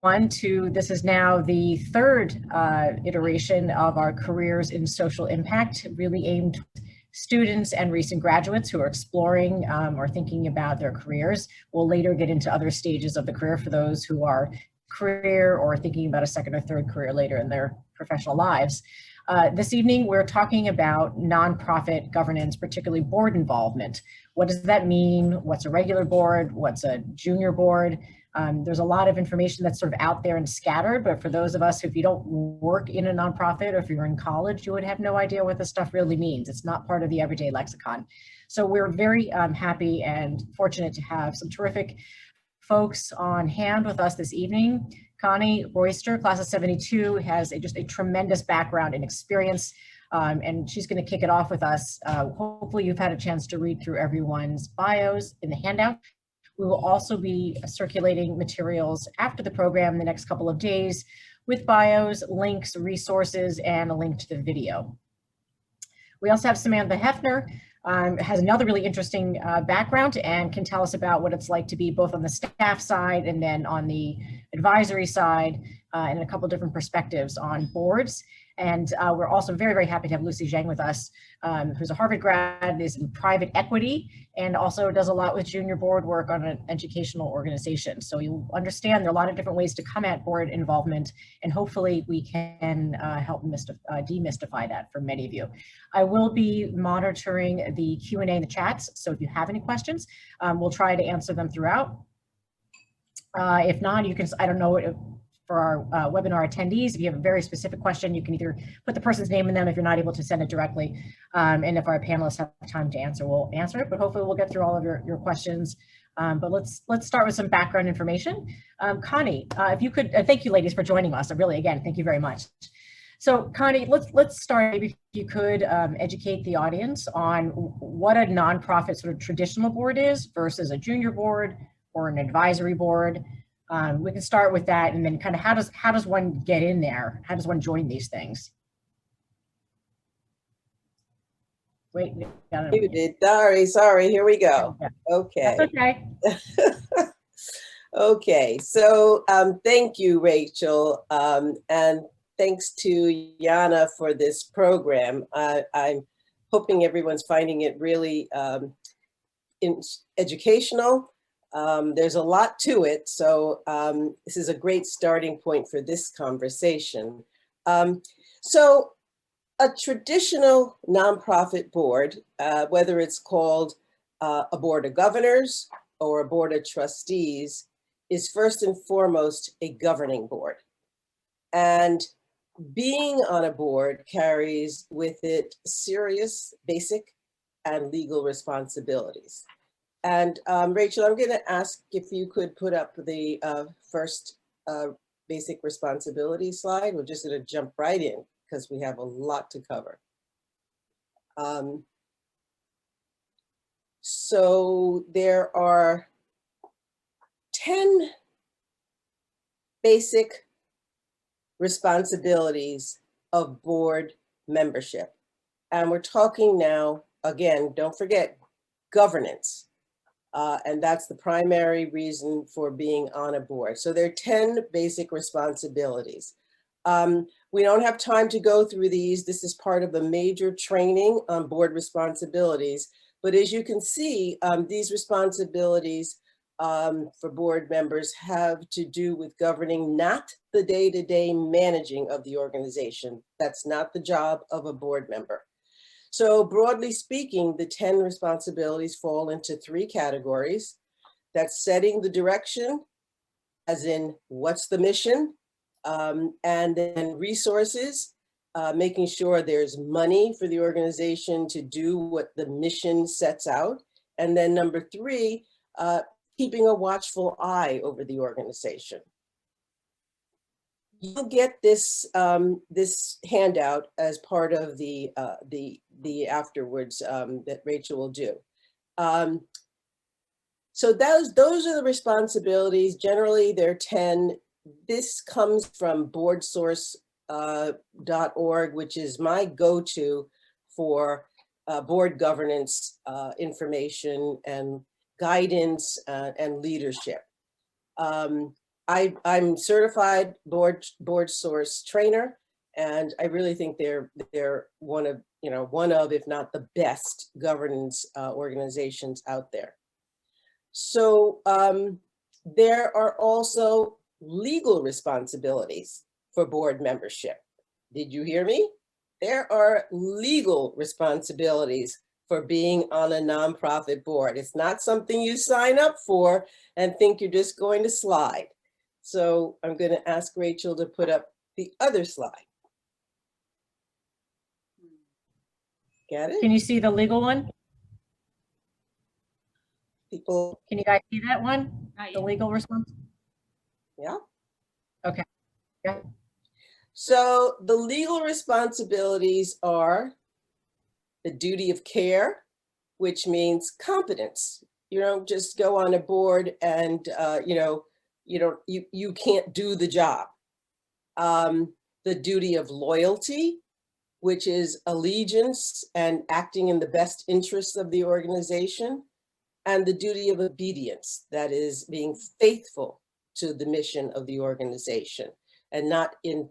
This is now the third iteration of our Careers in Social Impact, really aimed at students and recent graduates who are exploring or thinking about their careers. We'll later get into other stages of the career for those who are career or thinking about a second or third career later in their professional lives. This evening, we're talking about nonprofit governance, particularly board involvement. What does that mean? What's a regular board? What's a junior board? There's a lot of information that's sort of out there and scattered, but for those of us, if you don't work in a nonprofit or if you're in college, you would have no idea what this stuff really means. It's not part of the everyday lexicon. So we're very happy and fortunate to have some terrific folks on hand with us this evening. Connie Royster, class of 72, has just a tremendous background and experience, and she's going to kick it off with us. Hopefully you've had a chance to read through everyone's bios in the handout. We will also be circulating materials after the program the next couple of days with bios, links, resources, and a link to the video. We also have Samantha Heffner, has another really interesting background and can tell us about what it's like to be both on the staff side and then on the advisory side, and a couple of different perspectives on boards. And we're also very, very happy to have Lucy Zhang with us, who's a Harvard grad, is in private equity, and also does a lot with junior board work on an educational organization. So you'll understand there are a lot of different ways to come at board involvement, and hopefully we can help demystify that for many of you. I will be monitoring the Q&A in the chats, so if you have any questions, we'll try to answer them throughout. If not, you can, I don't know, for our webinar attendees, if you have a very specific question, you can either put the person's name in them if you're not able to send it directly. And if our panelists have time to answer, we'll answer it, but hopefully we'll get through all of your questions. But let's start with some background information. Connie, if you could, thank you ladies for joining us. Really, again, thank you very much. So Connie, let's start, maybe if you could educate the audience on what a nonprofit sort of traditional board is versus a junior board or an advisory board. We can start with that, and then kind of how does one get in there? How does one join these things? Wait, you did. Sorry. Here we go. Okay. That's okay. Okay. So thank you, Rachel, and thanks to Yana for this program. I'm hoping everyone's finding it really educational. There's a lot to it, so this is a great starting point for this conversation. So a traditional nonprofit board, whether it's called a board of governors or a board of trustees, is first and foremost a governing board. And being on a board carries with it serious, basic, and legal responsibilities. And Rachel, I'm going to ask if you could put up the first basic responsibility slide. We're just going to jump right in because we have a lot to cover. So there are 10 basic responsibilities of board membership. And we're talking now, again, don't forget, governance. And that's the primary reason for being on a board. So there are 10 basic responsibilities. We don't have time to go through these. This is part of a major training on board responsibilities. But as you can see, these responsibilities for board members have to do with governing not the day-to-day managing of the organization. That's not the job of a board member. So broadly speaking, the 10 responsibilities fall into 3 categories. That's setting the direction, as in what's the mission, and then resources, making sure there's money for the organization to do what the mission sets out. And then number 3, keeping a watchful eye over the organization. You'll get this this handout as part of the afterwards that Rachel will do. So those are the responsibilities. Generally, there are 10. This comes from boardsource.org, which is my go-to for board governance information and guidance and leadership. I'm certified board source trainer, and I really think they're one of, if not the best governance organizations out there. So there are also legal responsibilities for board membership. Did you hear me? There are legal responsibilities for being on a nonprofit board. It's not something you sign up for and think you're just going to slide. So I'm going to ask Rachel to put up the other slide. Get it? Can you see the legal one? People, Can you guys see that one? Not The yet. legal response? yeah. Okay. Yeah. So the legal responsibilities are the duty of care, which means competence. You don't just go on a board and you can't do the job. The duty of loyalty, which is allegiance and acting in the best interests of the organization, and the duty of obedience, that is being faithful to the mission of the organization. And not in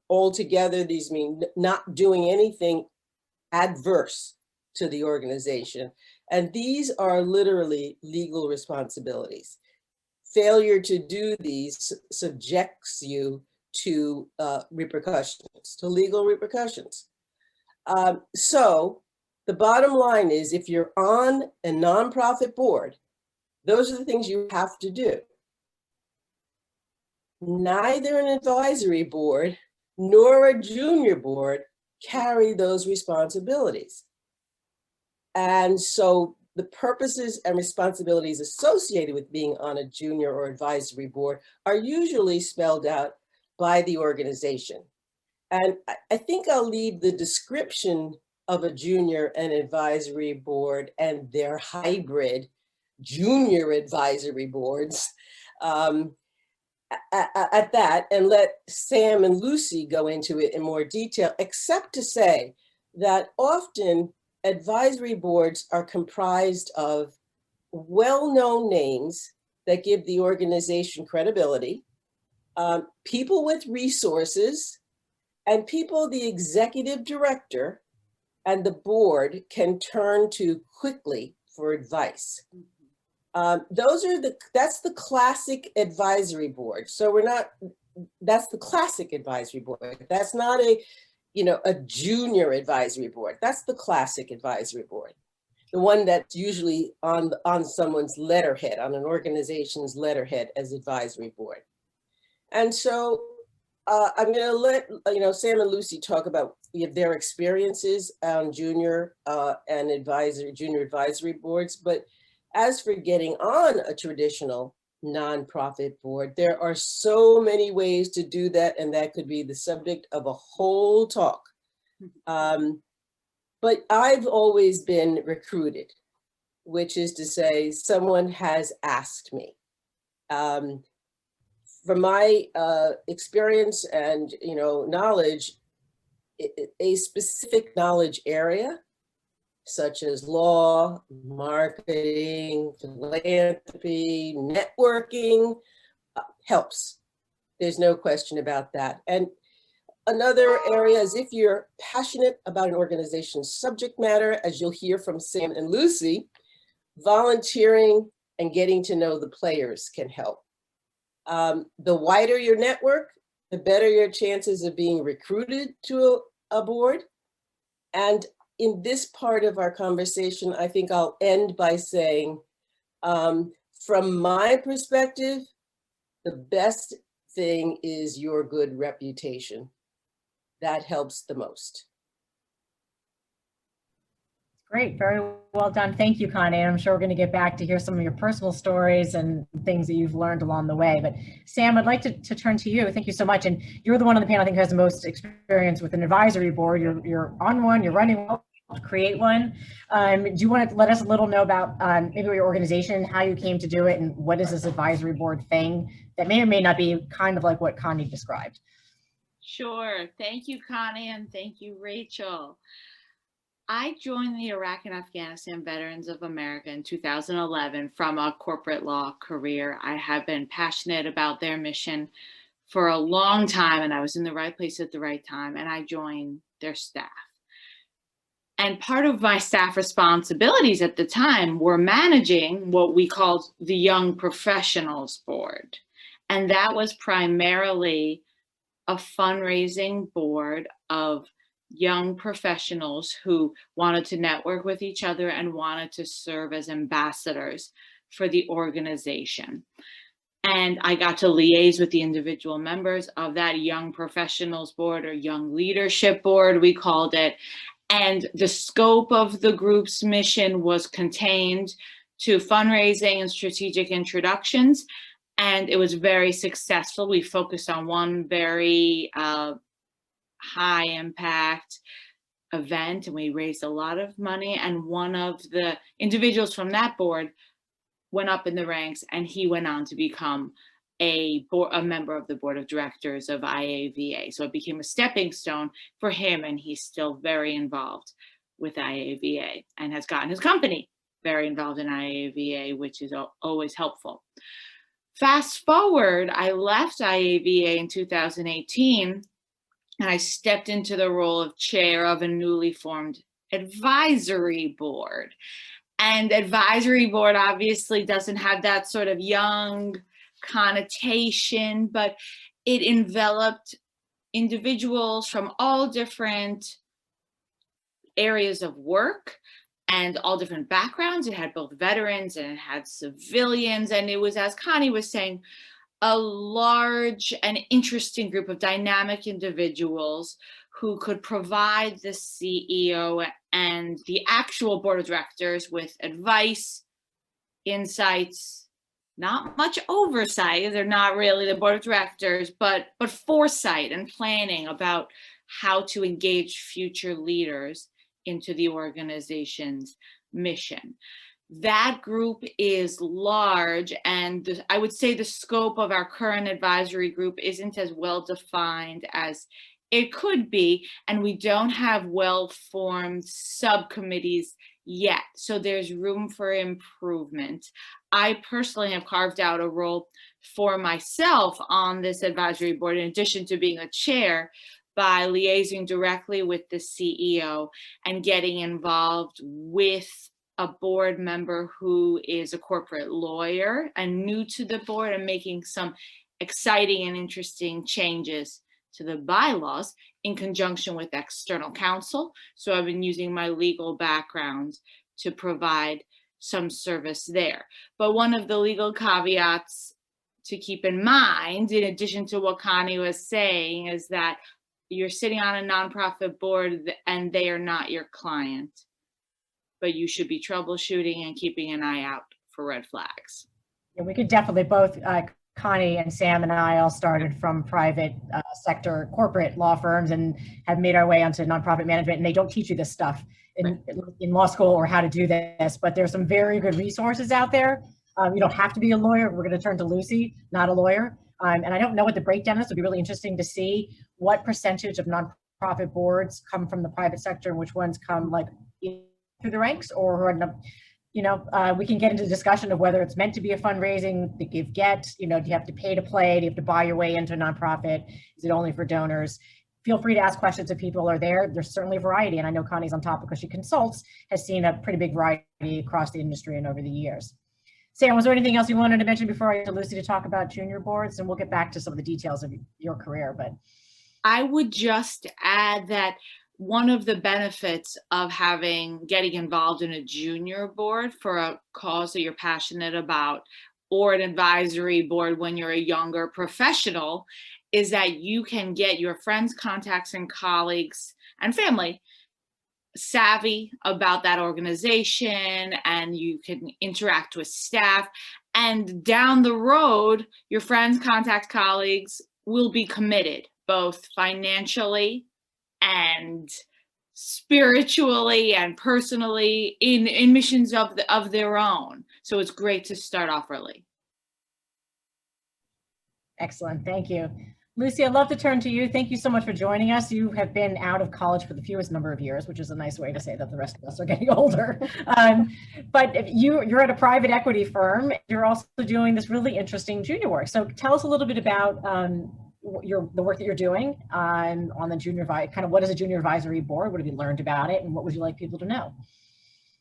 altogether, these mean not doing anything adverse to the organization. And these are literally legal responsibilities. Failure to do these subjects you to repercussions, to legal repercussions. So the bottom line is, if you're on a nonprofit board, those are the things you have to do. Neither an advisory board nor a junior board carry those responsibilities. And so the purposes and responsibilities associated with being on a junior or advisory board are usually spelled out by the organization. And I think I'll leave the description of a junior and advisory board and their hybrid junior advisory boards at that, and let Sam and Lucy go into it in more detail, except to say that often advisory boards are comprised of well-known names that give the organization credibility, people with resources, and people the executive director and the board can turn to quickly for advice. That's the classic advisory board. So that's the classic advisory board. That's not a junior advisory board. That's the classic advisory board. The one that's usually on someone's letterhead, on an organization's letterhead as advisory board. And so I'm going to let Sam and Lucy talk about their experiences on junior advisory boards. But as for getting on a traditional nonprofit board, there are so many ways to do that, and that could be the subject of a whole talk. But I've always been recruited, which is to say someone has asked me. From my experience and knowledge, a specific knowledge area, such as law, marketing, philanthropy, networking, helps. There's no question about that. And another area is, if you're passionate about an organization's subject matter, as you'll hear from Sam and Lucy, volunteering and getting to know the players can help. The wider your network, the better your chances of being recruited to a board. And in this part of our conversation, I think I'll end by saying, from my perspective, the best thing is your good reputation. That helps the most. Great, very well done. Thank you, Connie. I'm sure we're going to get back to hear some of your personal stories and things that you've learned along the way. But Sam, I'd like to turn to you. Thank you so much. And you're the one on the panel I think who has the most experience with an advisory board. You're on one, you're running one, create one. Do you want to let us a little know about maybe your organization, how you came to do it, and what is this advisory board thing that may or may not be kind of like what Connie described? Sure. Thank you, Connie, and thank you, Rachel. I joined the Iraq and Afghanistan Veterans of America in 2011 from a corporate law career. I have been passionate about their mission for a long time, and I was in the right place at the right time, and I joined their staff. And part of my staff responsibilities at the time were managing what we called the Young Professionals Board. And that was primarily a fundraising board of young professionals who wanted to network with each other and wanted to serve as ambassadors for the organization. And I got to liaise with the individual members of that young professionals board, or young leadership board, we called it. And the scope of the group's mission was contained to fundraising and strategic introductions. And it was very successful. We focused on one very high impact event, and we raised a lot of money. And one of the individuals from that board went up in the ranks, and he went on to become a member of the board of directors of IAVA. So it became a stepping stone for him, and he's still very involved with IAVA and has gotten his company very involved in IAVA, which is always helpful. Fast forward, I left IAVA in 2018, and I stepped into the role of chair of a newly formed advisory board. And advisory board obviously doesn't have that sort of young connotation, but it enveloped individuals from all different areas of work and all different backgrounds. It had both veterans and it had civilians. And it was, as Connie was saying, a large and interesting group of dynamic individuals who could provide the CEO and the actual board of directors with advice, insights, not much oversight. They're not really the board of directors, but foresight and planning about how to engage future leaders into the organization's mission. That group is large, and I would say the scope of our current advisory group isn't as well defined as it could be, and we don't have well-formed subcommittees yet, so there's room for improvement. I personally have carved out a role for myself on this advisory board, in addition to being a chair, by liaising directly with the CEO and getting involved with a board member who is a corporate lawyer and new to the board, and making some exciting and interesting changes to the bylaws in conjunction with external counsel. So I've been using my legal background to provide some service there. But one of the legal caveats to keep in mind, in addition to what Connie was saying, is that you're sitting on a nonprofit board and they are not your client, but you should be troubleshooting and keeping an eye out for red flags. Yeah, we could definitely both, Connie and Sam and I all started from private sector corporate law firms and have made our way onto nonprofit management, and they don't teach you this stuff in law school or how to do this, but there's some very good resources out there. You don't have to be a lawyer. We're going to turn to Lucy, not a lawyer. And I don't know what the breakdown is. It'd be really interesting to see what percentage of nonprofit boards come from the private sector and which ones come like through the ranks, or who end up, we can get into the discussion of whether it's meant to be a fundraising, the give get, do you have to pay to play? Do you have to buy your way into a nonprofit? Is it only for donors? Feel free to ask questions if people are there. There's certainly a variety. And I know Connie's on top because she consults, has seen a pretty big variety across the industry and over the years. Sam, was there anything else you wanted to mention before I get to Lucy to talk about junior boards? And we'll get back to some of the details of your career. But I would just add that one of the benefits of getting involved in a junior board for a cause that you're passionate about, or an advisory board when you're a younger professional, is that you can get your friends, contacts, and colleagues and family savvy about that organization, and you can interact with staff. And down the road, your friends, contacts, colleagues will be committed, both financially and spiritually and personally, in missions of their own. So it's great to start off early. Excellent, thank you. Lucy, I'd love to turn to you. Thank you so much for joining us. You have been out of college for the fewest number of years, which is a nice way to say that the rest of us are getting older. But if you're at a private equity firm. You're also doing this really interesting junior work. So tell us a little bit about the work that you're doing on the junior kind of what is a junior advisory board? What have you learned about it, and what would you like people to know?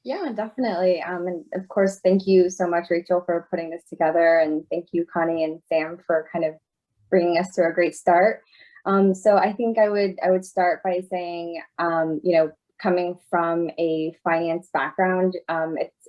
Yeah, definitely. And of course, thank you so much, Rachel, for putting this together, and thank you, Connie and Sam, for kind of bringing us to a great start. So I think I would start by saying, coming from a finance background,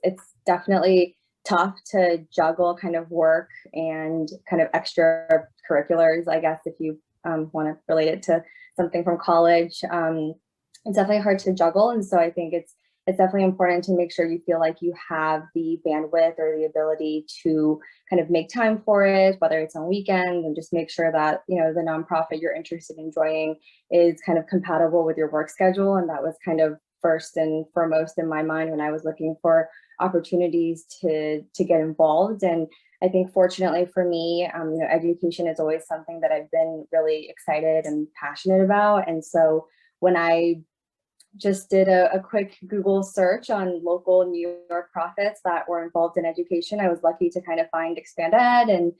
it's definitely tough to juggle kind of work and kind of extracurriculars, I guess, if you want to relate it to something from college. It's definitely hard to juggle. And so I think it's definitely important to make sure you feel like you have the bandwidth or the ability to kind of make time for it, whether it's on weekends, and just make sure that, the nonprofit you're interested in joining is kind of compatible with your work schedule. And that was kind of first and foremost in my mind when I was looking for opportunities to get involved. And I think fortunately for me, education is always something that I've been really excited and passionate about. And so when I just did a quick Google search on local New York profits that were involved in education, I was lucky to kind of find Expand Ed, and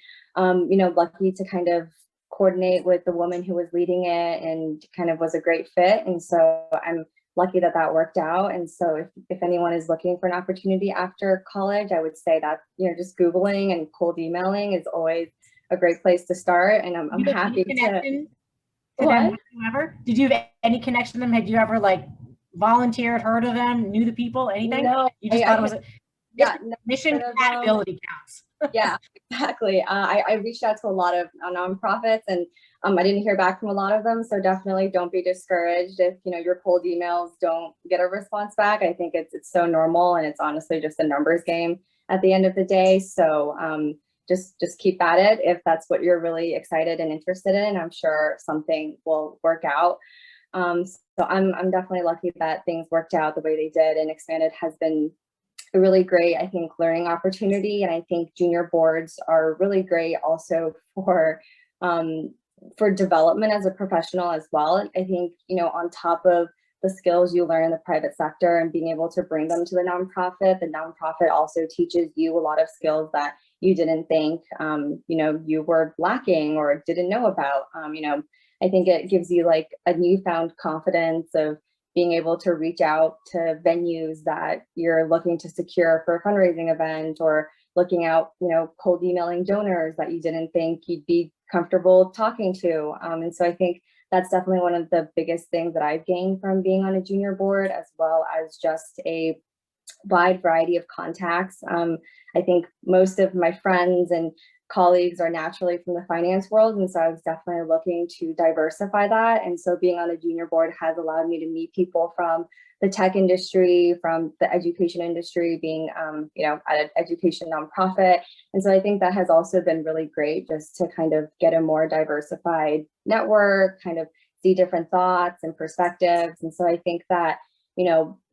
lucky to kind of coordinate with the woman who was leading it, and kind of was a great fit. And so I'm lucky that worked out. And so if anyone is looking for an opportunity after college, I would say that, just Googling and cold emailing is always a great place to start. And I'm happy to them whatsoever? Did you have any connection to them? Had you ever volunteered, heard of them, knew the people, anything? No, you just thought it was mission compatibility counts. Yeah, exactly. I reached out to a lot of nonprofits, and I didn't hear back from a lot of them. So definitely don't be discouraged if your cold emails don't get a response back. I think it's so normal, and it's honestly just a numbers game at the end of the day. So just keep at it if that's what you're really excited and interested in. I'm sure something will work out. So I'm definitely lucky that things worked out the way they did, and Expanded has been a really great, I think, learning opportunity. And I think junior boards are really great also for development as a professional as well. I think, on top of the skills you learn in the private sector and being able to bring them to the nonprofit also teaches you a lot of skills that you didn't think, you were lacking or didn't know about. I think it gives you a newfound confidence of being able to reach out to venues that you're looking to secure for a fundraising event, or looking out, cold emailing donors that you didn't think you'd be comfortable talking to. And so I think that's definitely one of the biggest things that I've gained from being on a junior board, as well as just a wide variety of contacts. I think most of my friends and colleagues are naturally from the finance world, and so I was definitely looking to diversify that. And so being on a junior board has allowed me to meet people from the tech industry, from the education industry, being at an education nonprofit. And so I think that has also been really great, just to kind of get a more diversified network, kind of see different thoughts and perspectives. And so I think that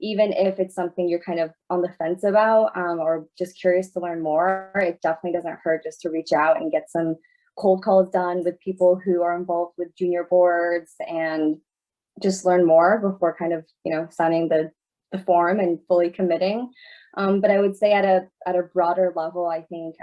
even if it's something you're kind of on the fence about, or just curious to learn more, it definitely doesn't hurt just to reach out and get some cold calls done with people who are involved with junior boards, and just learn more before kind of, signing the form and fully committing. But I would say at a broader level, I think,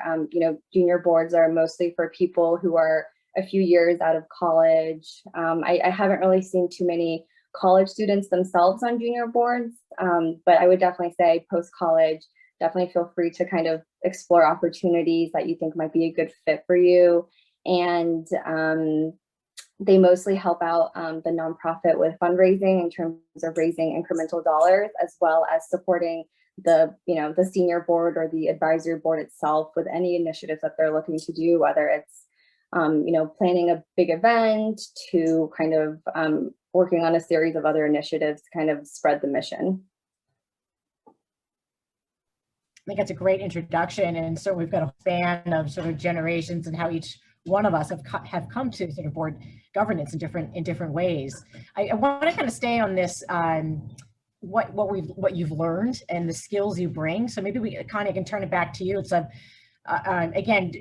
junior boards are mostly for people who are a few years out of college. I haven't really seen too many college students themselves on junior boards, but I would definitely say post-college, definitely feel free to kind of explore opportunities that you think might be a good fit for you. And they mostly help out the nonprofit with fundraising in terms of raising incremental dollars, as well as supporting the senior board or the advisory board itself with any initiatives that they're looking to do, whether it's planning a big event to kind of working on a series of other initiatives to kind of spread the mission. I think that's a great introduction. And so we've got a span of sort of generations and how each one of us have come to sort of board governance in different ways. I want to kind of stay on this, what you've learned and the skills you bring. So maybe we kind of can turn it back to you. It's again,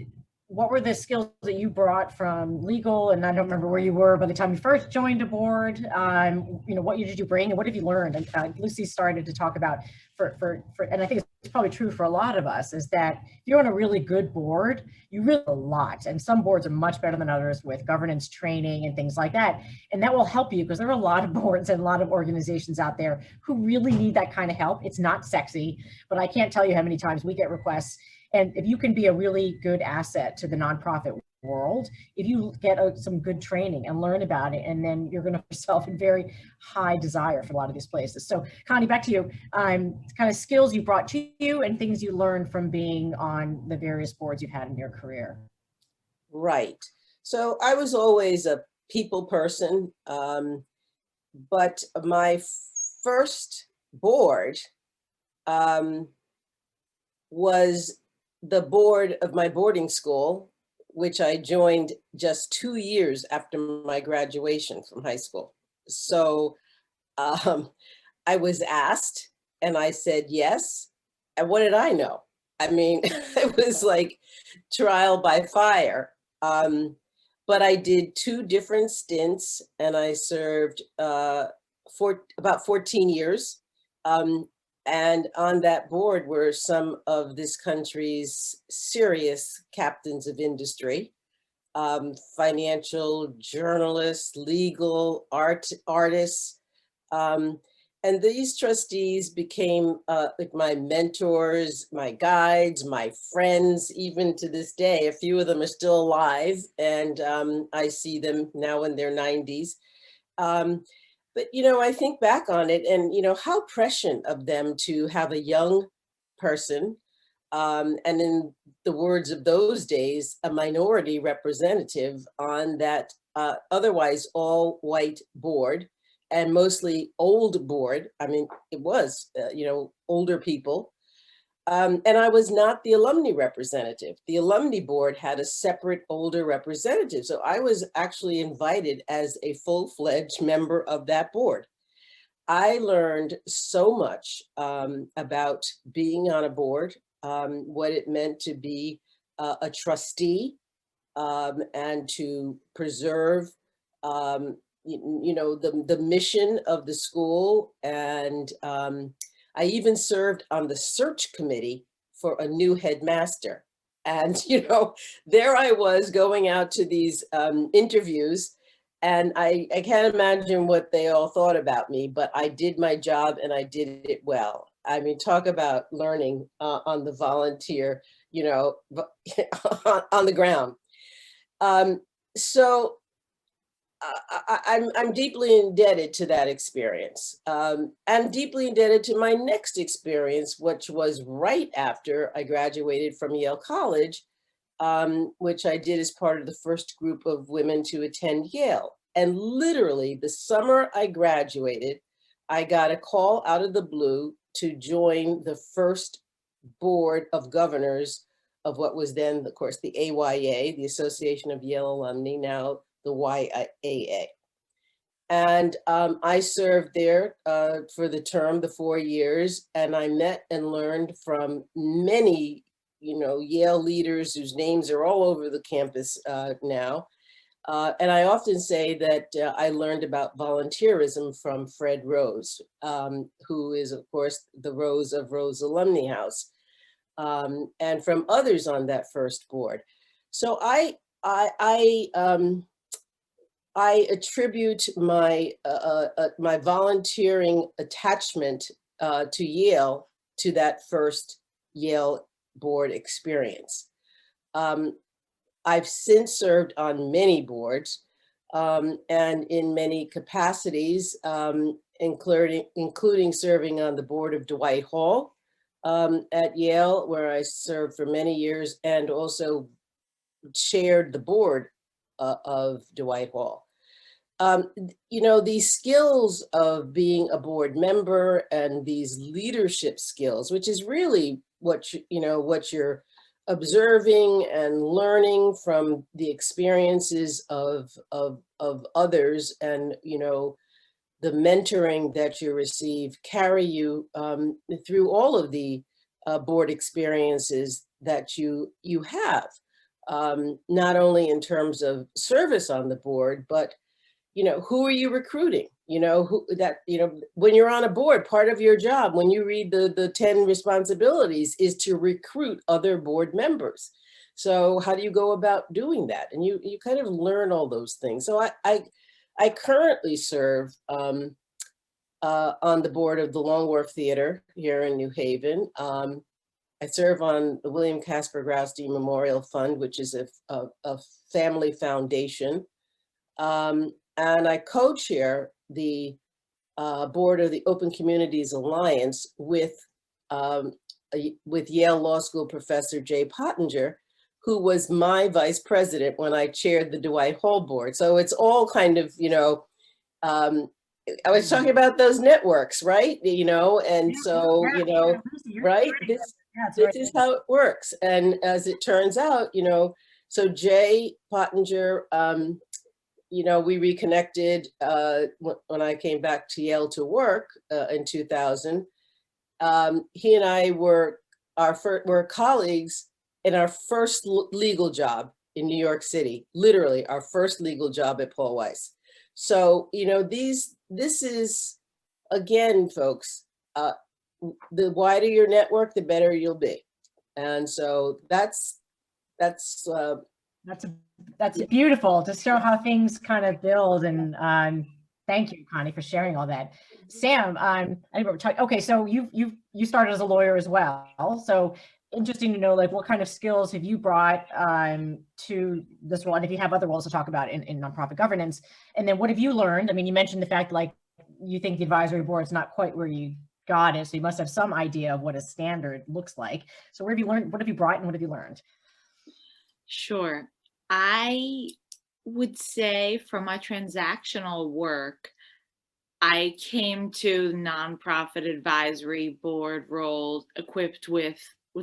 what were the skills that you brought from legal? And I don't remember where you were by the time you first joined a board. You know, what did you bring and what have you learned? And Lucy started to talk about and I think it's probably true for a lot of us, is that if you're on a really good board, you really a lot. And some boards are much better than others with governance training and things like that. And that will help you because there are a lot of boards and a lot of organizations out there who really need that kind of help. It's not sexy, but I can't tell you how many times we get requests. And if you can be a really good asset to the nonprofit world, if you get some good training and learn about it, and then you're going to yourself in very high desire for a lot of these places. So Connie, back to you. Kind of skills you brought to you and things you learned from being on the various boards you've had in your career. Right. So I was always a people person, but my first board was the board of my boarding school, which I joined just 2 years after my graduation from high school. So I was asked and I said yes. And what did I know? I mean, it was like trial by fire. But I did 2 different stints and I served for about 14 years. And on that board were some of this country's serious captains of industry, financial journalists, legal, artists. And these trustees became like my mentors, my guides, my friends, even to this day. A few of them are still alive and I see them now in their 90s. But, you know, I think back on it and, you know, how prescient of them to have a young person, and in the words of those days, a minority representative on that otherwise all white board and mostly old board. I mean, it was, you know, older people. And I was not the alumni representative. The alumni board had a separate older representative. So I was actually invited as a full-fledged member of that board. I learned so much about being on a board, what it meant to be a trustee and to preserve, you know, the mission of the school. And I even served on the search committee for a new headmaster. And, you know, there I was going out to these interviews, and I can't imagine what they all thought about me, but I did my job and I did it well. I mean, talk about learning on the volunteer, you know, on the ground. So I'm deeply indebted to that experience, and deeply indebted to my next experience, which was right after I graduated from Yale College, which I did as part of the first group of women to attend Yale. And literally the summer I graduated, I got a call out of the blue to join the first board of governors of what was then, of course, the AYA, the Association of Yale Alumni, now the YAA. And I served there for the term, the 4 years, and I met and learned from many, you know, Yale leaders whose names are all over the campus now. And I often say that I learned about volunteerism from Fred Rose, who is, of course, the Rose of Rose Alumni House, and from others on that first board. So I attribute my my volunteering attachment to Yale to that first Yale board experience. I've since served on many boards and in many capacities, including serving on the board of Dwight Hall at Yale, where I served for many years, and also chaired the board of Dwight Hall. You know, these skills of being a board member and these leadership skills, which is really what what you're observing and learning from the experiences of others, and you know, the mentoring that you receive carry you through all of the board experiences that you have. not only in terms of service on the board, but, you know, who are you recruiting? You know, when you're on a board, part of your job, when you read the 10 responsibilities, is to recruit other board members. So how do you go about doing that? And you kind of learn all those things. So I currently serve on the board of the Long Wharf Theater here in New Haven. I serve on the William Casper Grousdy Memorial Fund, which is a family foundation. And I co-chair the board of the Open Communities Alliance with Yale Law School professor Jay Pottinger, who was my vice president when I chaired the Dwight Hall board. So it's all kind of, you know, I was talking about those networks, right? You know, and so, you know, right? This is how it works. And as it turns out, you know, so Jay Pottinger, you know, we reconnected when I came back to Yale to work in 2000. He and I were colleagues in our first legal job in New York City, literally our first legal job at Paul Weiss. So, you know, this is, again, folks, the wider your network, the better you'll be. And so that's beautiful to show how things kind of build. And thank you, Connie, for sharing all that. Sam, okay, so you started as a lawyer as well. So interesting to know, like, what kind of skills have you brought to this role, and if you have other roles to talk about in nonprofit governance, and then what have you learned? I mean, you mentioned the fact, like, you think the advisory board's not quite where you got it, so you must have some idea of what a standard looks like. So where have you learned? What have you brought, and what have you learned? Sure. I would say from my transactional work, I came to nonprofit advisory board role equipped with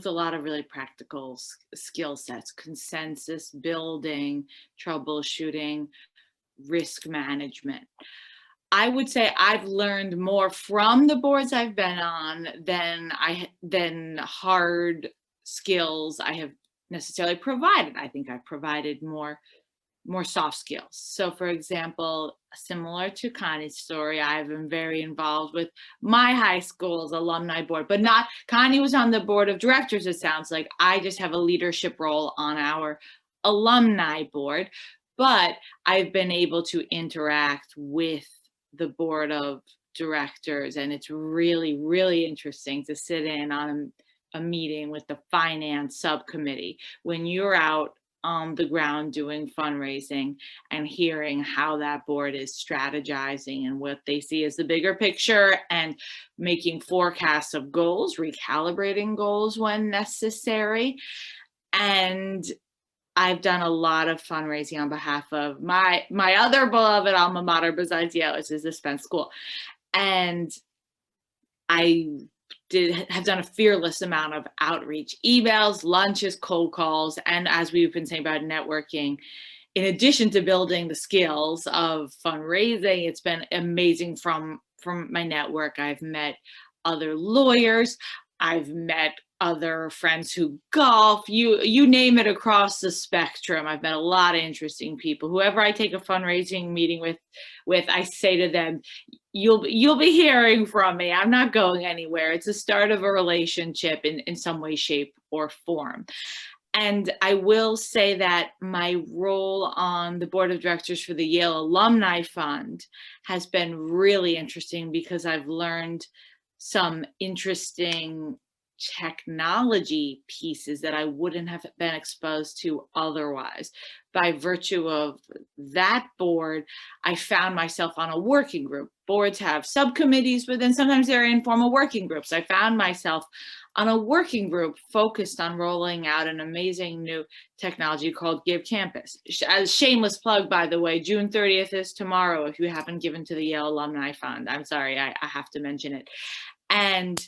a lot of really practical skill sets: consensus building, troubleshooting, risk management. I would say I've learned more from the boards I've been on than hard skills I have necessarily provided. I think I've provided more soft skills. So for example, similar to Connie's story, I've been very involved with my high school's alumni board, but not, Connie was on the board of directors, it sounds like. I just have a leadership role on our alumni board, but I've been able to interact with the board of directors, and it's really, really interesting to sit in on a meeting with the finance subcommittee when you're out on the ground doing fundraising and hearing how that board is strategizing and what they see as the bigger picture, and making forecasts of goals, recalibrating goals when necessary. And I've done a lot of fundraising on behalf of my other beloved alma mater besides Yale, which is the Spence School. And I have done a fearless amount of outreach, emails, lunches, cold calls, and as we've been saying about networking, in addition to building the skills of fundraising, it's been amazing from my network. I've met other lawyers, I've met other friends who golf, you name it, across the spectrum. I've met a lot of interesting people. Whoever I take a fundraising meeting with, I say to them, you'll be hearing from me. I'm not going anywhere. It's the start of a relationship in some way, shape, or form. And I will say that my role on the board of directors for the Yale Alumni Fund has been really interesting, because I've learned some interesting technology pieces that I wouldn't have been exposed to otherwise. By virtue of that board, I found myself on a working group. Boards have subcommittees, but then sometimes they're informal working groups. I found myself on a working group focused on rolling out an amazing new technology called Give Campus. As shameless plug, by the way, June 30th is tomorrow. If you haven't given to the Yale Alumni Fund, I'm sorry, I have to mention it. And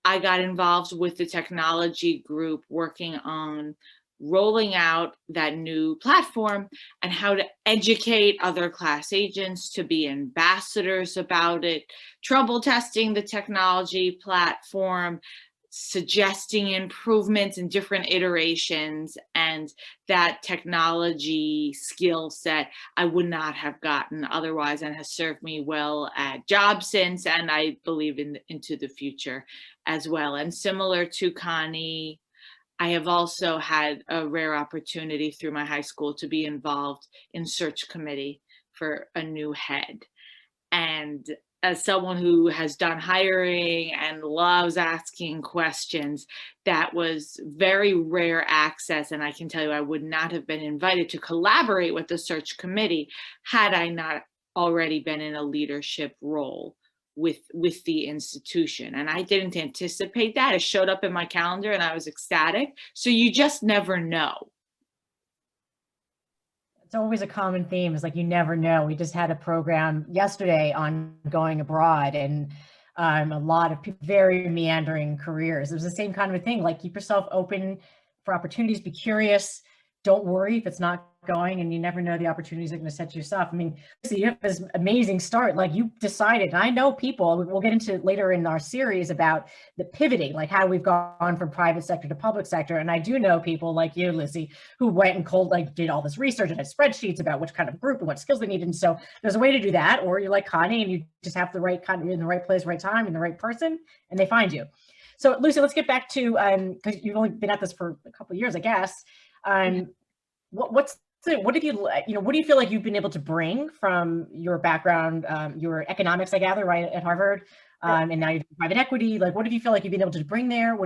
I got involved with the technology group working on rolling out that new platform and how to educate other class agents to be ambassadors about it, trouble testing the technology platform, suggesting improvements in different iterations, and that technology skill set I would not have gotten otherwise, and has served me well at jobs since, and I believe into the future as well. And similar to Connie, I have also had a rare opportunity through my high school to be involved in search committee for a new head. And as someone who has done hiring and loves asking questions, that was very rare access. And I can tell you, I would not have been invited to collaborate with the search committee had I not already been in a leadership role with the institution. And I didn't anticipate that. It showed up in my calendar and I was ecstatic. So you just never know. It's always a common theme. It's like, you never know. We just had a program yesterday on going abroad, and a lot of people, very meandering careers. It was the same kind of a thing. Like, keep yourself open for opportunities, be curious. Don't worry if it's not going, and you never know the opportunities that are going to set you up. I mean, so you have this amazing start. Like, you decided, and I know people, we'll get into later in our series about the pivoting, like how we've gone from private sector to public sector. And I do know people like you, Lizzie, who went and did all this research and had spreadsheets about which kind of group and what skills they needed. And so there's a way to do that. Or you're like Connie, and you just have the right kind of, you're in the right place, right time, and the right person, and they find you. So Lucy, let's get back to, because you've only been at this for a couple of years, I guess. What have you, what do you feel like you've been able to bring from your background, your economics, I gather, right, at Harvard, and now you're doing private equity? Like, what have you feel like you've been able to bring there?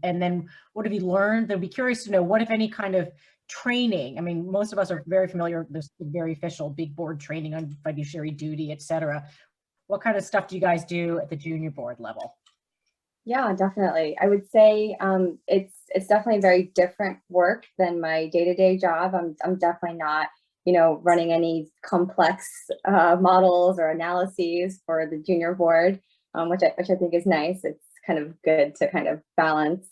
And then what have you learned? I'd be curious to know, what, if any, kind of training? I mean, most of us are very familiar, there's very official big board training on fiduciary duty, et cetera. What kind of stuff do you guys do at the junior board level? Yeah, definitely. I would say it's definitely very different work than my day-to-day job. I'm definitely not, running any complex models or analyses for the junior board, which I think is nice. It's kind of good to kind of balance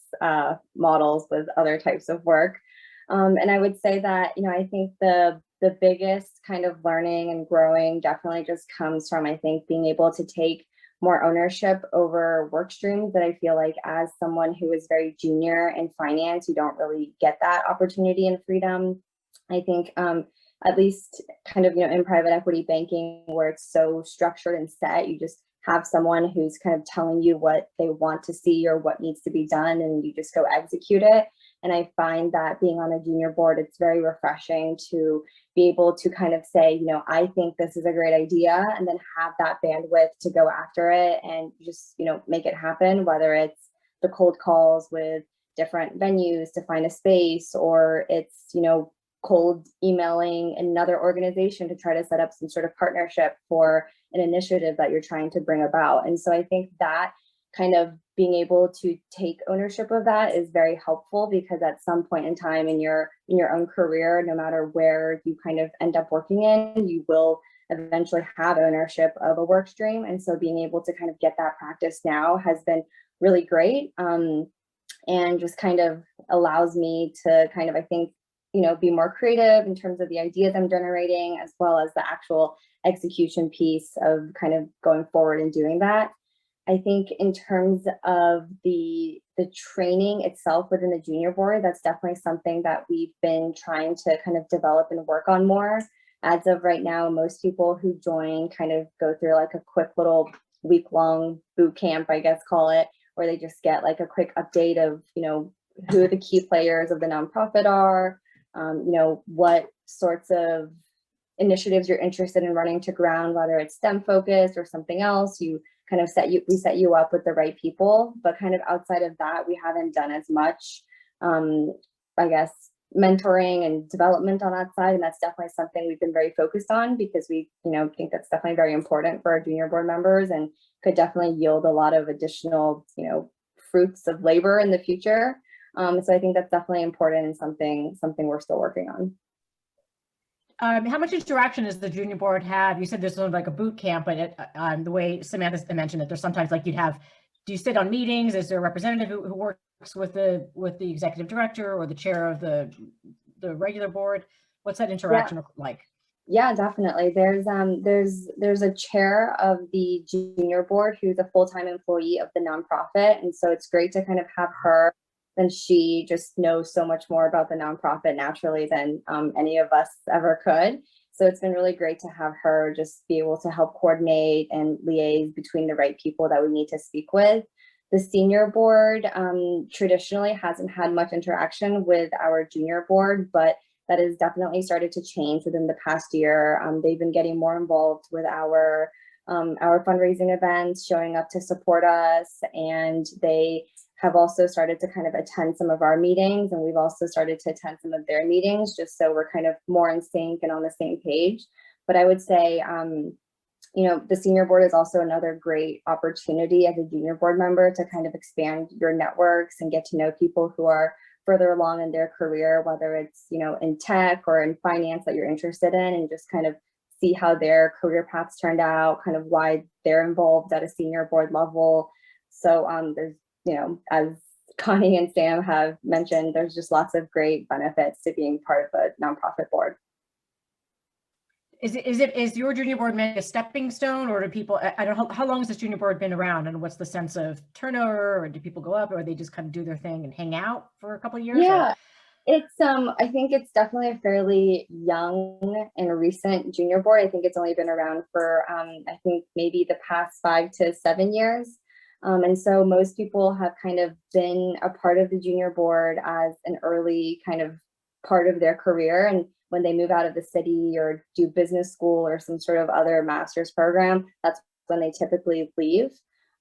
models with other types of work. And I would say that, I think the biggest kind of learning and growing definitely just comes from, I think, being able to take more ownership over work streams that I feel like, as someone who is very junior in finance, you don't really get that opportunity and freedom. I think at least kind of, in private equity banking, where it's so structured and set, you just have someone who's kind of telling you what they want to see or what needs to be done, and you just go execute it. And I find that being on a junior board, it's very refreshing to be able to kind of say, I think this is a great idea, and then have that bandwidth to go after it and just, make it happen, whether it's the cold calls with different venues to find a space, or it's, cold emailing another organization to try to set up some sort of partnership for an initiative that you're trying to bring about. And so I think that kind of being able to take ownership of that is very helpful, because at some point in time in your own career, no matter where you kind of end up working in, you will eventually have ownership of a work stream. And so being able to kind of get that practice now has been really great, and just kind of allows me to kind of, I think, be more creative in terms of the ideas I'm generating, as well as the actual execution piece of kind of going forward and doing that. I think in terms of the training itself within the junior board, that's definitely something that we've been trying to kind of develop and work on more. As of right now, most people who join kind of go through like a quick little week-long boot camp, I guess, call it, where they just get like a quick update of, who the key players of the nonprofit are, what sorts of initiatives you're interested in running to ground, whether it's STEM focused or something else. You kind of we set you up with the right people, but kind of outside of that, we haven't done as much, I guess, mentoring and development on that side. And that's definitely something we've been very focused on, because we, think that's definitely very important for our junior board members, and could definitely yield a lot of additional, fruits of labor in the future. So I think that's definitely important, and something we're still working on. How much interaction does the junior board have? You said there's sort of like a boot camp, but the way Samantha mentioned it, there's sometimes like do you sit on meetings? Is there a representative who works with the executive director or the chair of the regular board? What's that interaction like? Yeah, definitely. There's a chair of the junior board who's a full-time employee of the nonprofit. And so it's great to kind of have her, and she just knows so much more about the nonprofit naturally than any of us ever could. So it's been really great to have her just be able to help coordinate and liaise between the right people that we need to speak with. The senior board traditionally hasn't had much interaction with our junior board, but that has definitely started to change within the past year. They've been getting more involved with our fundraising events, showing up to support us, and they have also started to kind of attend some of our meetings, and we've also started to attend some of their meetings, just so we're kind of more in sync and on the same page. But I would say, the senior board is also another great opportunity as a junior board member to kind of expand your networks and get to know people who are further along in their career, whether it's, in tech or in finance that you're interested in, and just kind of see how their career paths turned out, kind of why they're involved at a senior board level. So there's, as Connie and Sam have mentioned, there's just lots of great benefits to being part of a nonprofit board. Is your junior board meant a stepping stone, or do people, I don't know, how long has this junior board been around, and what's the sense of turnover, or do people go up, or they just kind of do their thing and hang out for a couple of years? Yeah, it's I think it's definitely a fairly young and recent junior board. I think it's only been around for I think maybe the past 5 to 7 years. And so most people have kind of been a part of the junior board as an early kind of part of their career. And when they move out of the city or do business school or some sort of other master's program, that's when they typically leave.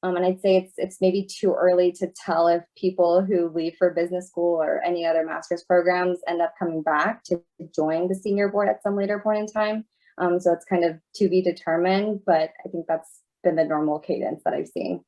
And I'd say it's maybe too early to tell if people who leave for business school or any other master's programs end up coming back to join the senior board at some later point in time. So it's kind of to be determined, but I think that's been the normal cadence that I've seen.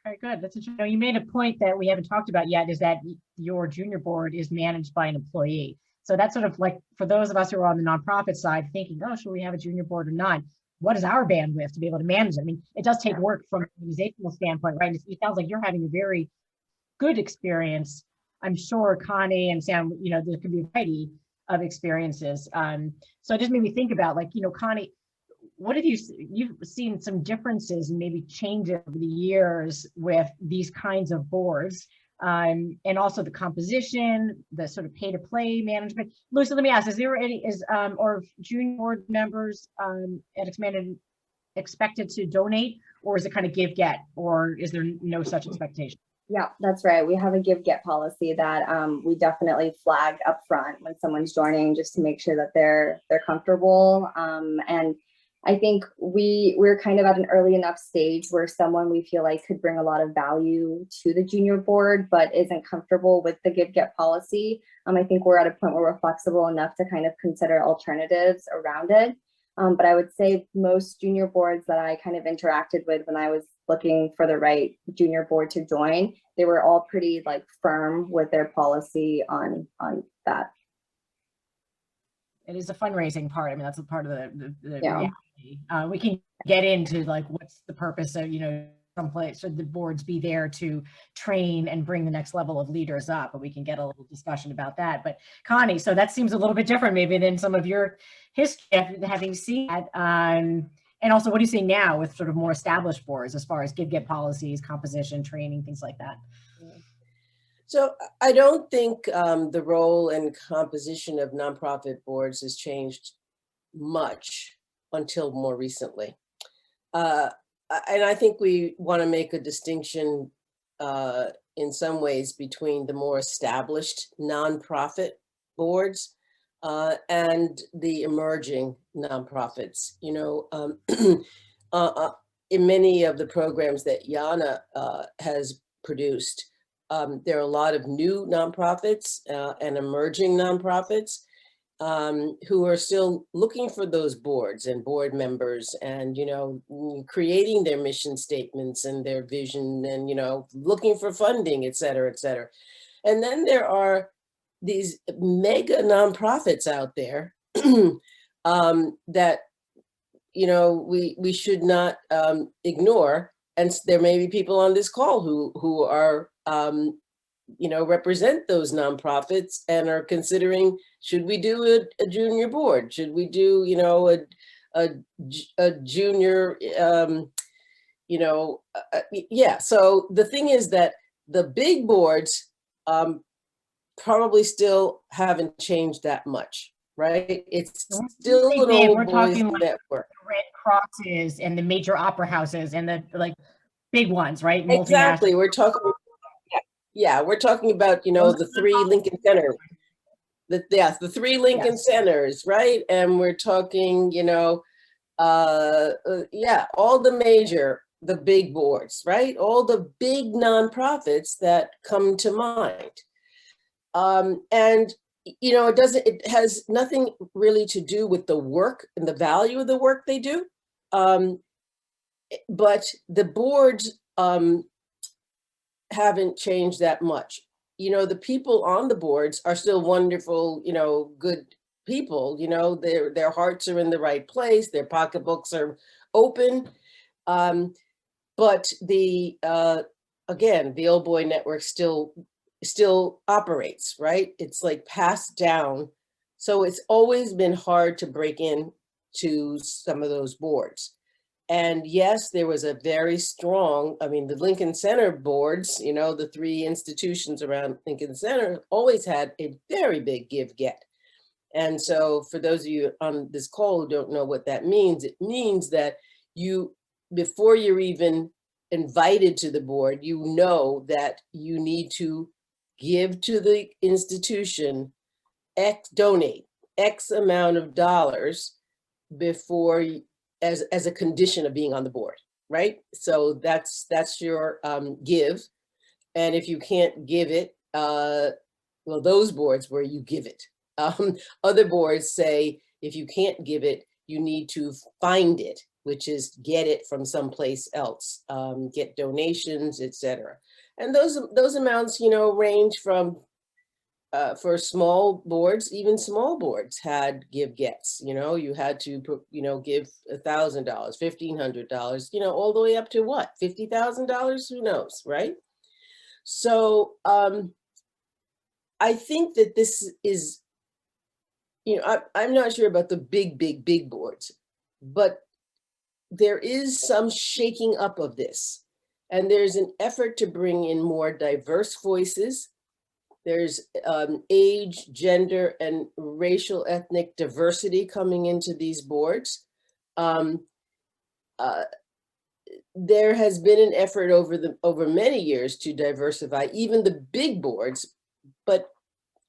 Okay, good. That's interesting. You made a point that we haven't talked about yet, is that your junior board is managed by an employee. So that's sort of like, for those of us who are on the nonprofit side thinking, oh, should we have a junior board or not? What is our bandwidth to be able to manage it? I mean, it does take work from an organizational standpoint, right? It sounds like you're having a very good experience. I'm sure Connie and Sam, there could be a variety of experiences. So it just made me think about, like, Connie, what have you've seen some differences and maybe changes over the years with these kinds of boards, and also the composition, the sort of pay to play management. Lucy, let me ask, is there any, or junior board members at Expanded expected to donate, or is it kind of give get, or is there no such expectation? Yeah, that's right. We have a give get policy that we definitely flag up front when someone's joining, just to make sure that they're comfortable. And I think we're kind of at an early enough stage where someone we feel like could bring a lot of value to the junior board, but isn't comfortable with the give get policy. I think we're at a point where we're flexible enough to kind of consider alternatives around it. But I would say most junior boards that I kind of interacted with when I was looking for the right junior board to join, they were all pretty firm with their policy on that. It is a fundraising part. I mean, that's a part of the Yeah. reality. We can get into what's the purpose of, someplace, should the boards be there to train and bring the next level of leaders up, but we can get a little discussion about that. But Connie, so that seems a little bit different maybe than some of your history, having seen that. And also, what are you seeing now with sort of more established boards as far as give get policies, composition, training, things like that? So I don't think the role and composition of nonprofit boards has changed much until more recently. And I think we want to make a distinction in some ways between the more established nonprofit boards and the emerging nonprofits. In many of the programs that Yana has produced, there are a lot of new nonprofits and emerging nonprofits who are still looking for those boards and board members, and creating their mission statements and their vision, and looking for funding, et cetera, et cetera. And then there are these mega nonprofits out there that we should not ignore. And there may be people on this call who are represent those nonprofits and are considering, should we do a junior board? Should we do, a junior, yeah. So the thing is that the big boards probably still haven't changed that much, right? It's still an old we're boys talking like network. Red Crosses and the major opera houses and the big ones, right? Exactly. We're talking, yeah, we're talking about, the 3 Lincoln Centers. The 3 Lincoln Centers, right? And we're talking, all the big boards, right? All the big nonprofits that come to mind. And, it has nothing really to do with the work and the value of the work they do. But the boards haven't changed that much. The people on the boards are still wonderful, good people, their hearts are in the right place, their pocketbooks are open. But again, the old boy network still operates, right? It's like passed down. So it's always been hard to break in to some of those boards. And yes, there was a very strong, the Lincoln Center boards, the 3 institutions around Lincoln Center always had a very big give-get. And so for those of you on this call who don't know what that means, it means that before you're even invited to the board, that you need to give to the institution donate X amount of dollars before as a condition of being on the board, right? So that's your give. And if you can't give it, those boards where you give it. Other boards say, if you can't give it, you need to find it, which is get it from someplace else, get donations, etc. And those amounts, range from, for small boards, even small boards had give-gets. You had to, give $1,000, $1,500, all the way up to what, $50,000? Who knows, right? So I think that this is, I'm not sure about the big boards, but there is some shaking up of this. And there's an effort to bring in more diverse voices. There's age, gender, and racial ethnic diversity coming into these boards. There has been an effort over many years to diversify even the big boards, but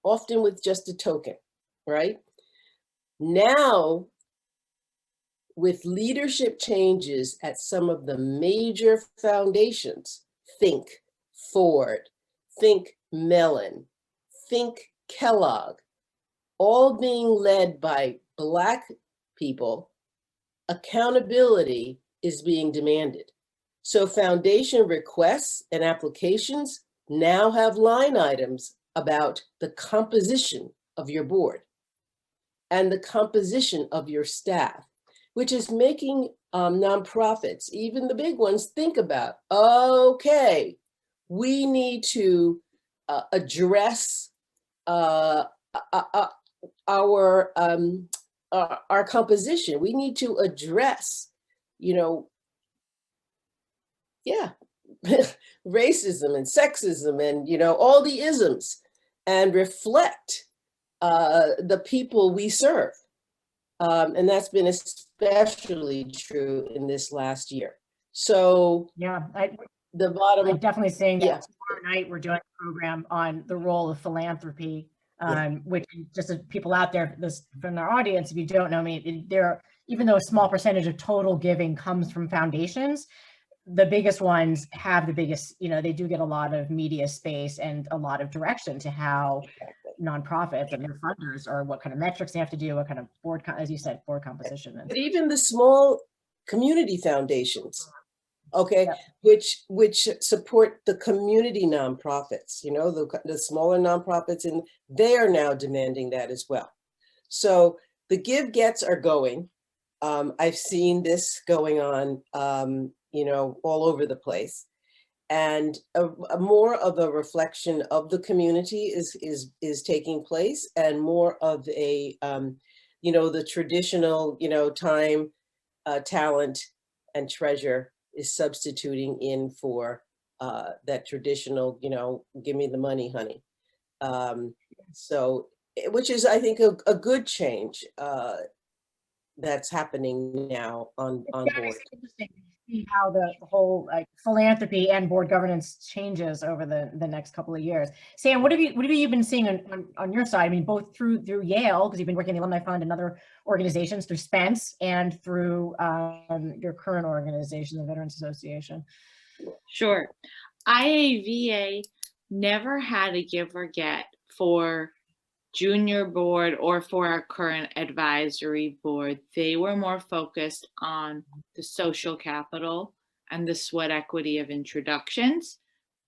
often with just a token, right? Now, with leadership changes at some of the major foundations, think Ford, think Mellon, think Kellogg, all being led by Black people, accountability is being demanded. So foundation requests and applications now have line items about the composition of your board and the composition of your staff, which is making nonprofits, even the big ones, think about, okay, we need to address our composition. We need to address, racism and sexism and, all the isms, and reflect the people we serve. And that's been especially true in this last year. So I'm definitely saying that. Yeah. Tomorrow night we're doing a program on the role of philanthropy, which just as people out there from our audience, if you don't know me, even though a small percentage of total giving comes from foundations, the biggest ones have the biggest, they do get a lot of media space and a lot of direction to how nonprofits and their funders, or what kind of metrics they have to do, what kind of board, as you said, board composition. But even the small community foundations, okay, which support the community nonprofits, the smaller nonprofits, and they are now demanding that as well. So the give-gets are going. I've seen this going on, all over the place. and a more of a reflection of the community is taking place, and more of a the traditional time, talent, and treasure is substituting in for that traditional give me the money, honey. So, which is, I think, a good change that's happening now on board. It's interesting to see how the whole philanthropy and board governance changes over the next couple of years. Sam, what have you been seeing on your side? I mean, both through Yale, because you've been working in the Alumni Fund and other organizations, through Spence, and through your current organization, the Veterans Association. Sure. IAVA never had a give or get for junior board or for our current advisory board. They were more focused on the social capital and the sweat equity of introductions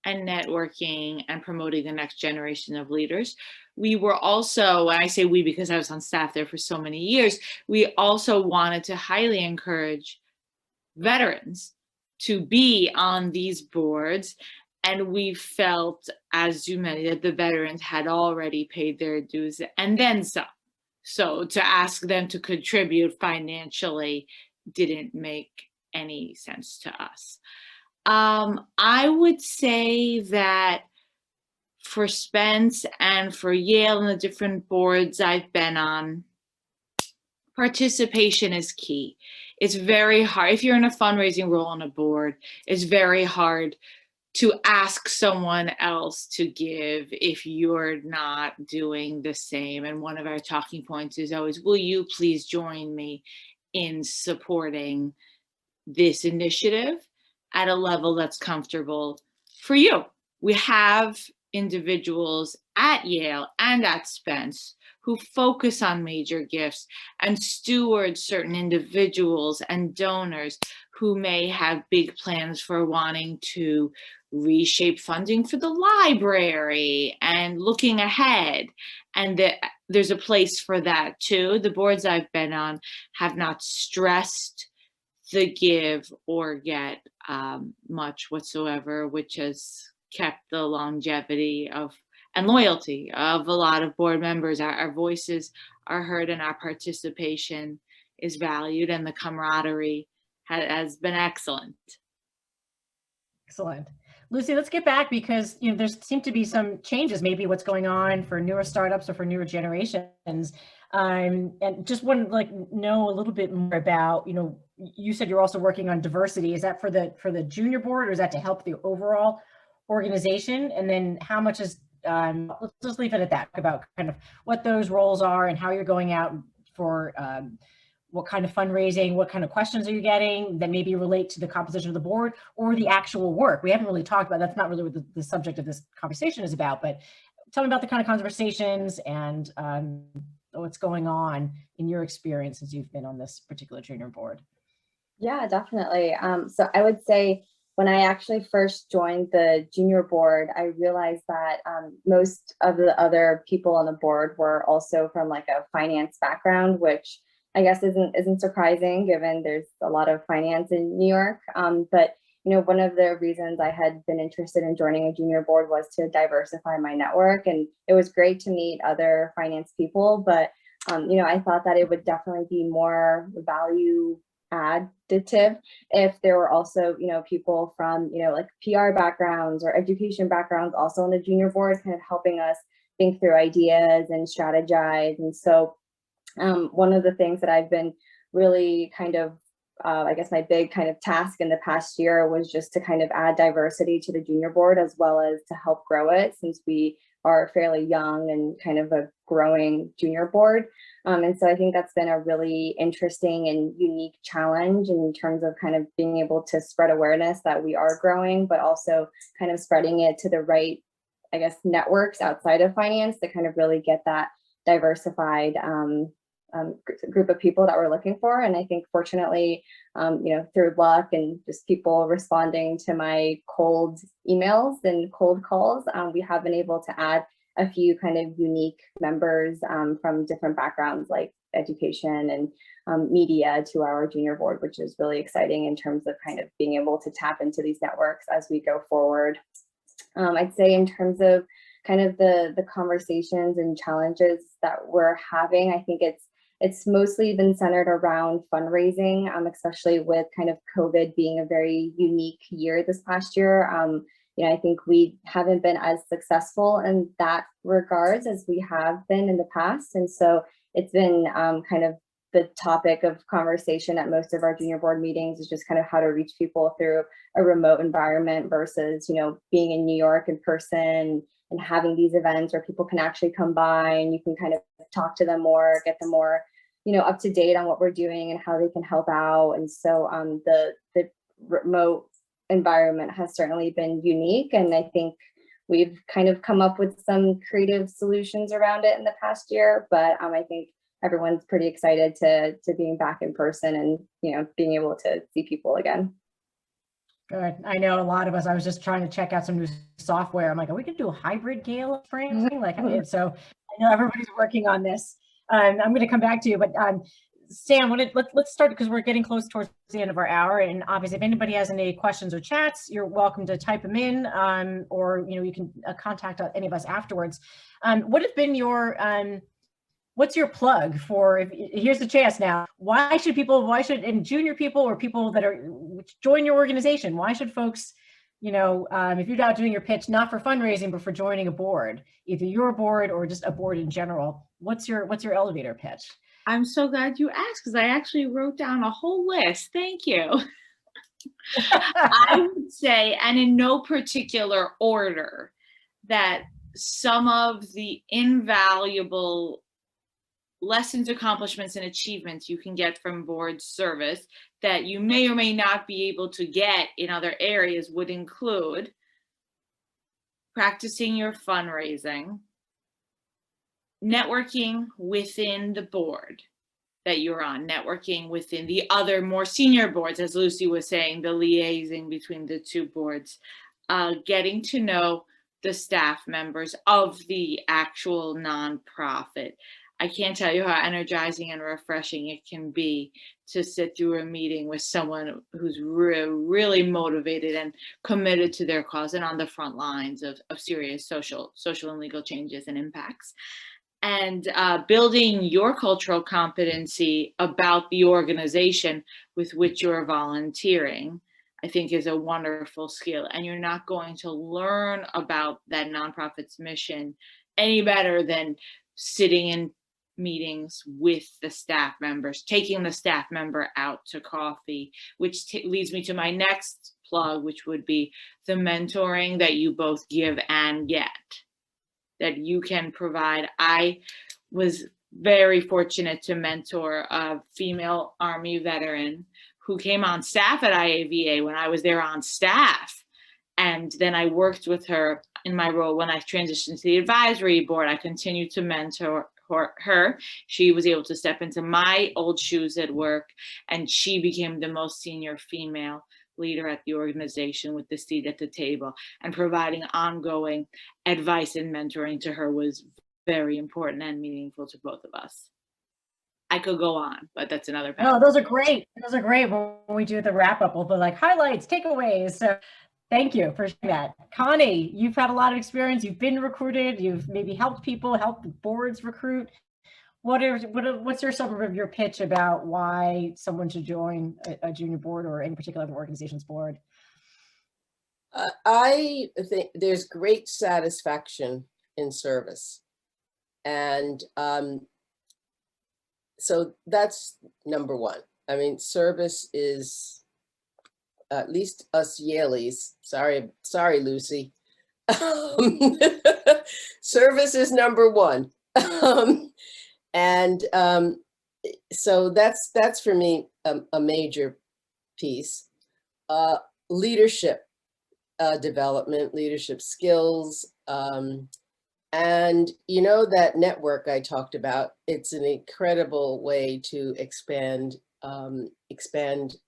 and networking and promoting the next generation of leaders. We were also, and I say we because I was on staff there for so many years, we also wanted to highly encourage veterans to be on these boards. And we felt, as you mentioned, that the veterans had already paid their dues and then some. So to ask them to contribute financially didn't make any sense to us. I would say that for Spence and for Yale and the different boards I've been on, participation is key. It's very hard. If you're in a fundraising role on a board, it's very hard to ask someone else to give if you're not doing the same. And one of our talking points is always, will you please join me in supporting this initiative at a level that's comfortable for you? We have individuals at Yale and at Spence who focus on major gifts and steward certain individuals and donors who may have big plans for wanting to reshape funding for the library and looking ahead. And there's a place for that too. The boards I've been on have not stressed the give or get much whatsoever, which has kept the longevity of and loyalty of a lot of board members. Our voices are heard and our participation is valued, and the camaraderie has been excellent. Excellent. Lucy, let's get back, because there seem to be some changes, maybe what's going on for newer startups or for newer generations. And just want to know a little bit more about, you said you're also working on diversity. Is that for the junior board, or is that to help the overall organization? And then how much is, let's just leave it at that, about kind of what those roles are and how you're going out for what kind of fundraising, what kind of questions are you getting that maybe relate to the composition of the board or the actual work. We haven't really talked about, that's not really what the subject of this conversation is about, but tell me about the kind of conversations and what's going on in your experience as you've been on this particular junior board. Yeah, definitely. So I would say when I actually first joined the junior board, I realized that most of the other people on the board were also from a finance background, which I guess isn't surprising given there's a lot of finance in New York. But one of the reasons I had been interested in joining a junior board was to diversify my network, and it was great to meet other finance people. But I thought that it would definitely be more value additive if there were also people from PR backgrounds or education backgrounds also on the junior board, kind of helping us think through ideas and strategize. And so one of the things that I've been really kind of, I guess my big kind of task in the past year was just to kind of add diversity to the junior board, as well as to help grow it, since we are fairly young and kind of a growing junior board. And so I think that's been a really interesting and unique challenge in terms of kind of being able to spread awareness that we are growing, but also kind of spreading it to the right, I guess, networks outside of finance to kind of really get that diversified group of people that we're looking for. And I think fortunately, through luck and just people responding to my cold emails and cold calls, we have been able to add a few kind of unique members from different backgrounds, like education and media to our junior board, which is really exciting in terms of kind of being able to tap into these networks as we go forward. I'd say in terms of kind of the conversations and challenges that we're having, I think it's mostly been centered around fundraising, especially with kind of COVID being a very unique year this past year. I think we haven't been as successful in that regards as we have been in the past. And so it's been kind of the topic of conversation at most of our junior board meetings, is just kind of how to reach people through a remote environment versus, being in New York in person and having these events where people can actually come by and you can kind of talk to them more, get them more, up to date on what we're doing and how they can help out. And so the remote environment has certainly been unique. And I think we've kind of come up with some creative solutions around it in the past year, but I think everyone's pretty excited to being back in person and, being able to see people again. Good. I know a lot of us, I was just trying to check out some new software. I'm like, are we going to do a hybrid Gale spring? So I know everybody's working on this. I'm going to come back to you, but Sam, let's start because we're getting close towards the end of our hour. And obviously, if anybody has any questions or chats, you're welcome to type them in, or you can contact any of us afterwards. What has been your what's your plug for? Here's the chance now. Why should junior people or people that are join your organization? Why should folks, if you're not doing your pitch, not for fundraising, but for joining a board, either your board or just a board in general? What's your elevator pitch? I'm so glad you asked, because I actually wrote down a whole list. Thank you. I would say, and in no particular order, that some of the invaluable lessons, accomplishments, and achievements you can get from board service that you may or may not be able to get in other areas would include practicing your fundraising, networking within the board that you're on, networking within the other more senior boards, as Lucy was saying, the liaising between the two boards, getting to know the staff members of the actual nonprofit. I can't tell you how energizing and refreshing it can be to sit through a meeting with someone who's really motivated and committed to their cause and on the front lines of serious social and legal changes and impacts. And building your cultural competency about the organization with which you're volunteering, I think, is a wonderful skill. And you're not going to learn about that nonprofit's mission any better than sitting in meetings with the staff members, taking the staff member out to coffee, which leads me to my next plug, which would be the mentoring that you both give and get, that you can provide. I was very fortunate to mentor a female Army veteran who came on staff at IAVA when I was there on staff. And then I worked with her in my role when I transitioned to the advisory board. I continued to mentor her. She was able to step into my old shoes at work, and she became the most senior female leader at the organization with the seat at the table, and providing ongoing advice and mentoring to her was very important and meaningful to both of us. I could go on, but that's another panel. Oh, those are great. Those are great. When we do the wrap up, we'll be like highlights, takeaways. So thank you for that. Connie, you've had a lot of experience. You've been recruited. You've maybe helped people, helped boards recruit. What's some of your pitch about why someone should join a junior board or any particular organization's board? I think there's great satisfaction in service. And so that's number one. I mean, service is, at least us Yaleys, sorry, Lucy. Service is number one. So that's for me a major piece. Leadership development, leadership skills, and that network I talked about, it's an incredible way to expand the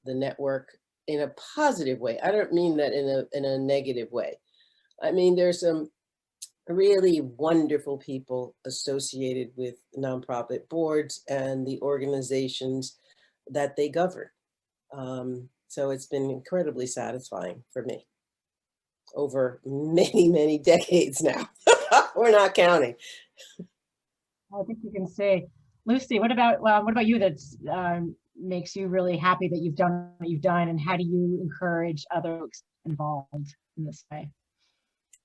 network in a positive way. I don't mean that in a negative way. I mean, there's some really wonderful people associated with nonprofit boards and the organizations that they govern. So it's been incredibly satisfying for me over many, many decades now. We're not counting. I think you can say, Lucy, what about you that's makes you really happy that you've done what you've done, and how do you encourage others involved in this way?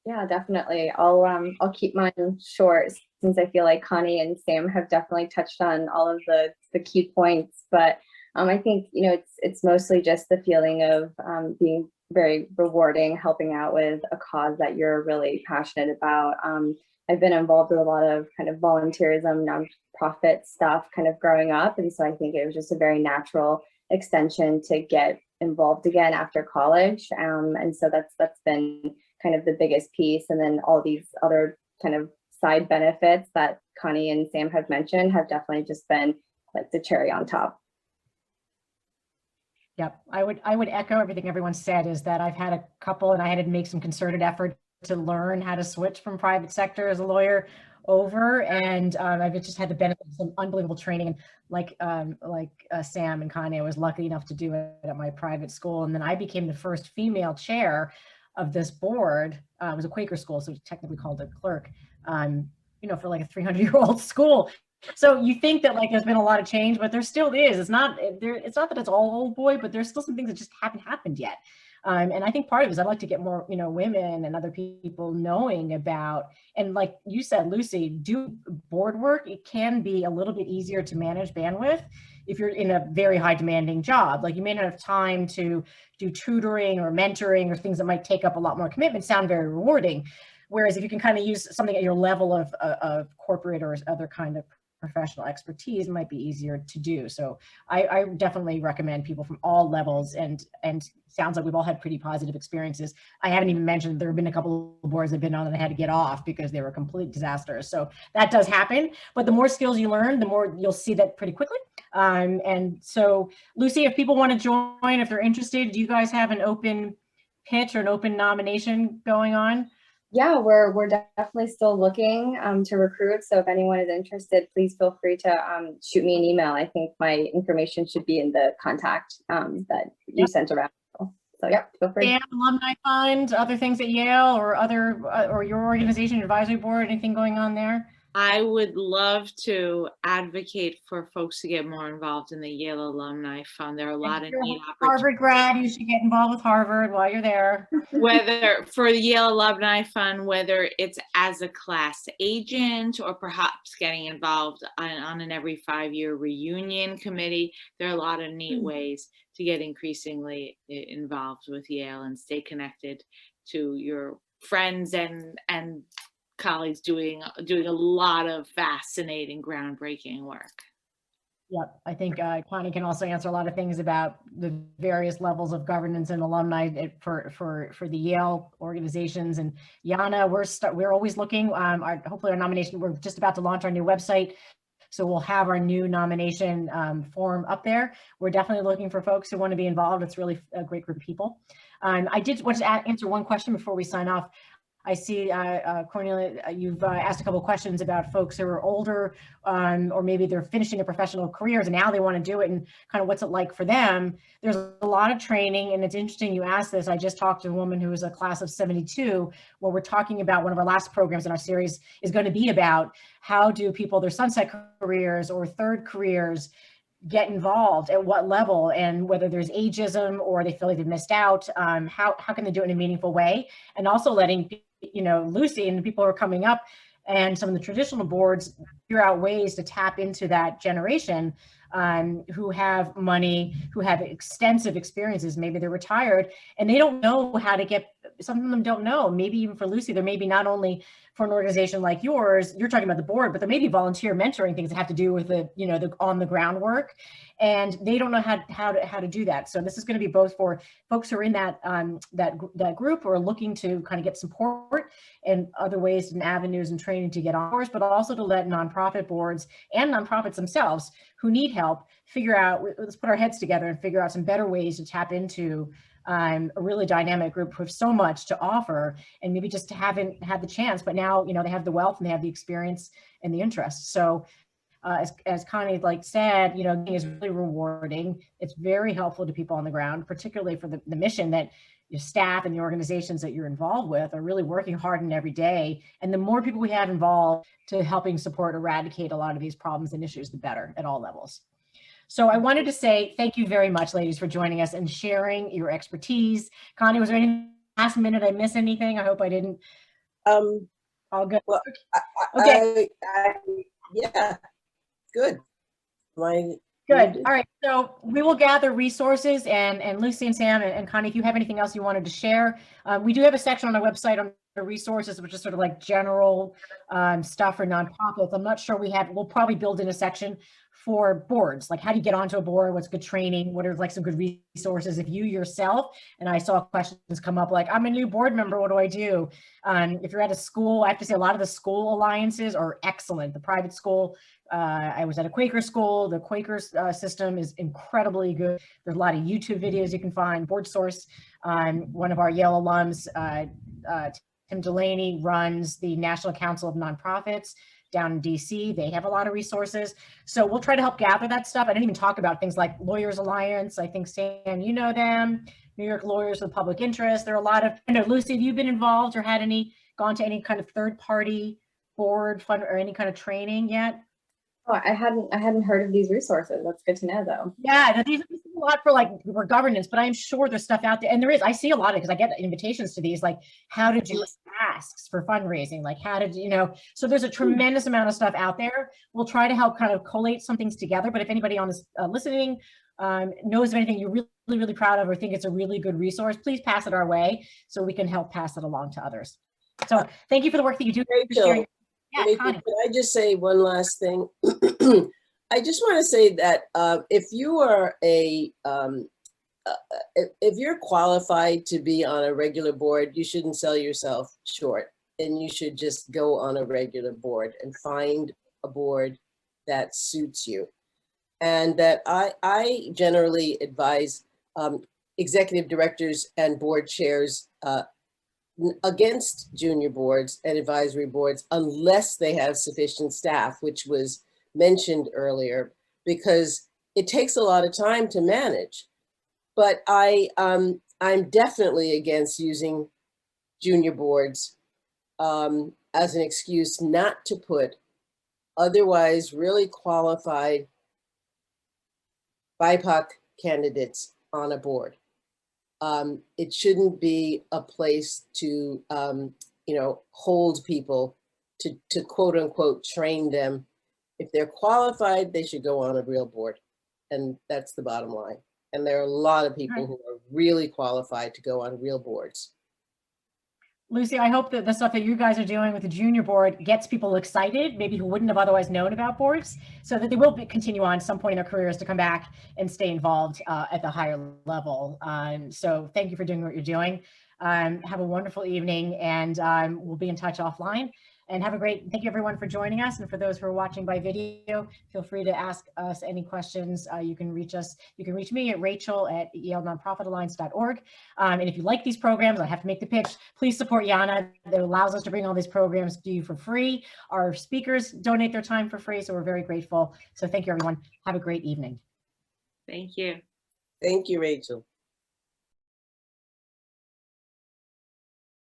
Yeah, definitely. I'll keep mine short since I feel like Connie and Sam have definitely touched on all of the key points. But I think, you know, it's mostly just the feeling of being very rewarding, helping out with a cause that you're really passionate about. I've been involved with a lot of kind of volunteerism, nonprofit stuff kind of growing up. And so I think it was just a very natural extension to get involved again after college. And so that's been kind of the biggest piece. And then all these other kind of side benefits that Connie and Sam have mentioned have definitely just been like the cherry on top. Yep, I would echo everything everyone said, is that I've had a couple, and I had to make some concerted effort to learn how to switch from private sector as a lawyer over, and I've just had the benefit of some unbelievable training. And like Sam and Connie, I was lucky enough to do it at my private school, and then I became the first female chair of this board. It was a Quaker school, so it was technically called a clerk, you know, for like a 300-year-old school. So you think that like there's been a lot of change, but there still is. It's not that it's all old boy, but there's still some things that just haven't happened yet. And I think part of it is I'd like to get more, you know, women and other people knowing about, and like you said, Lucy, do board work. It can be a little bit easier to manage bandwidth if you're in a very high demanding job. Like you may not have time to do tutoring or mentoring or things that might take up a lot more commitment, sound very rewarding. Whereas if you can kind of use something at your level of corporate or other kind of professional expertise, might be easier to do. So I definitely recommend people from all levels, and sounds like we've all had pretty positive experiences. I haven't even mentioned there have been a couple of boards I've been on and I had to get off because they were complete disasters. So that does happen, but the more skills you learn, the more you'll see that pretty quickly. And so Lucy, if people want to join, if they're interested, do you guys have an open pitch or an open nomination going on? Yeah, we're definitely still looking to recruit. So if anyone is interested, please feel free to shoot me an email. I think my information should be in the contact that you sent around. So yeah, feel free. Yeah, Alumni Fund, other things at Yale, or other or your organization, advisory board, anything going on there? I would love to advocate for folks to get more involved in the Yale Alumni Fund. There are a lot of neat opportunities. Harvard grad, you should get involved with Harvard while you're there. Whether for the Yale Alumni Fund, whether it's as a class agent or perhaps getting involved on an every 5-year reunion committee, there are a lot of neat ways to get increasingly involved with Yale and stay connected to your friends and colleagues doing a lot of fascinating, groundbreaking work. Yep, I think Connie can also answer a lot of things about the various levels of governance and alumni for the Yale organizations. And Yana, we're always looking. Hopefully our nomination, we're just about to launch our new website, so we'll have our new nomination form up there. We're definitely looking for folks who want to be involved. It's really a great group of people. I did want to answer one question before we sign off. I see, Cornelia, you've asked a couple of questions about folks who are older, or maybe they're finishing their professional careers and now they want to do it, and kind of what's it like for them. There's a lot of training, and it's interesting you asked this. I just talked to a woman who was a class of 72, where we're talking about one of our last programs in our series is going to be about how do people, their sunset careers or third careers, get involved at what level, and whether there's ageism or they feel like they've missed out, how can they do it in a meaningful way, and also letting, you know, Lucy and the people who are coming up and some of the traditional boards figure out ways to tap into that generation who have money, who have extensive experiences. Maybe they're retired and they don't know how to get, some of them don't know. Maybe even for Lucy, there may be not only for an organization like yours, you're talking about the board, but there may be volunteer mentoring things that have to do with the, you know, the on the ground work, and they don't know how to do that. So this is going to be both for folks who are in that that group who are looking to kind of get support and other ways and avenues and training to get on boards, but also to let nonprofit boards and nonprofits themselves who need help figure out, let's put our heads together and figure out some better ways to tap into a really dynamic group with so much to offer, and maybe just haven't had the chance, but now now, you know, they have the wealth and they have the experience and the interest. So as Connie said, you know, it is really rewarding. It's very helpful to people on the ground, particularly for the mission that your staff and the organizations that you're involved with are really working hard and every day. And the more people we have involved to helping support, eradicate a lot of these problems and issues, the better at all levels. So I wanted to say thank you very much, ladies, for joining us and sharing your expertise. Connie, was there any last minute I missed anything? I hope I didn't. All good. Well, Okay. Yeah, good. Good. All right. So we will gather resources, and Lucy and Sam and Connie, if you have anything else you wanted to share, we do have a section on our website on the resources, which is sort of like general stuff for nonprofits. I'm not sure we'll probably build in a section for boards, like how do you get onto a board, what's good training, what are like some good resources if you yourself, and I saw questions come up like, I'm a new board member, what do I do? If you're at a school, I have to say a lot of the school alliances are excellent. The private school, I was at a Quaker school, the Quaker system is incredibly good. There's a lot of YouTube videos you can find. Board Source, one of our Yale alums, Tim Delaney, runs the National Council of Nonprofits down in DC. They have a lot of resources. So we'll try to help gather that stuff. I didn't even talk about things like Lawyers Alliance. I think, Sam, you know them. New York Lawyers with Public Interest. There are a lot of, I know, Lucy, have you been involved or gone to any kind of third-party board fund or any kind of training yet? Oh, I hadn't heard of these resources. That's good to know, though. Yeah, these are a lot for governance, but I'm sure there's stuff out there, and there is. I see a lot of it because I get invitations to these, like how to do asks for fundraising, like how to, you know. So there's a tremendous amount of stuff out there. We'll try to help kind of collate some things together. But if anybody on this listening knows of anything you're really, really proud of or think it's a really good resource, please pass it our way so we can help pass it along to others. So thank you for the work that you do. Rachel, yeah, Connie. can I just say one last thing? I just want to say that if you are if you're qualified to be on a regular board, you shouldn't sell yourself short, and you should just go on a regular board and find a board that suits you. And that I generally advise executive directors and board chairs against junior boards and advisory boards unless they have sufficient staff, which was mentioned earlier, because it takes a lot of time to manage. But I'm definitely against using junior boards as an excuse not to put otherwise really qualified BIPOC candidates on a board. It shouldn't be a place to, hold people to quote unquote train them. If they're qualified, they should go on a real board. And that's the bottom line. And there are a lot of people who are really qualified to go on real boards. Lucy, I hope that the stuff that you guys are doing with the junior board gets people excited, maybe who wouldn't have otherwise known about boards, so that they will continue on some point in their careers to come back and stay involved at the higher level. So thank you for doing what you're doing. Have a wonderful evening, and we'll be in touch offline. And thank you everyone for joining us. And for those who are watching by video, feel free to ask us any questions. You can reach us. You can reach me at rachel@yale-nonprofitalliance.org. And if you like these programs, I have to make the pitch, please support Yana. That allows us to bring all these programs to you for free. Our speakers donate their time for free, so we're very grateful. So thank you, everyone. Have a great evening. Thank you. Thank you, Rachel.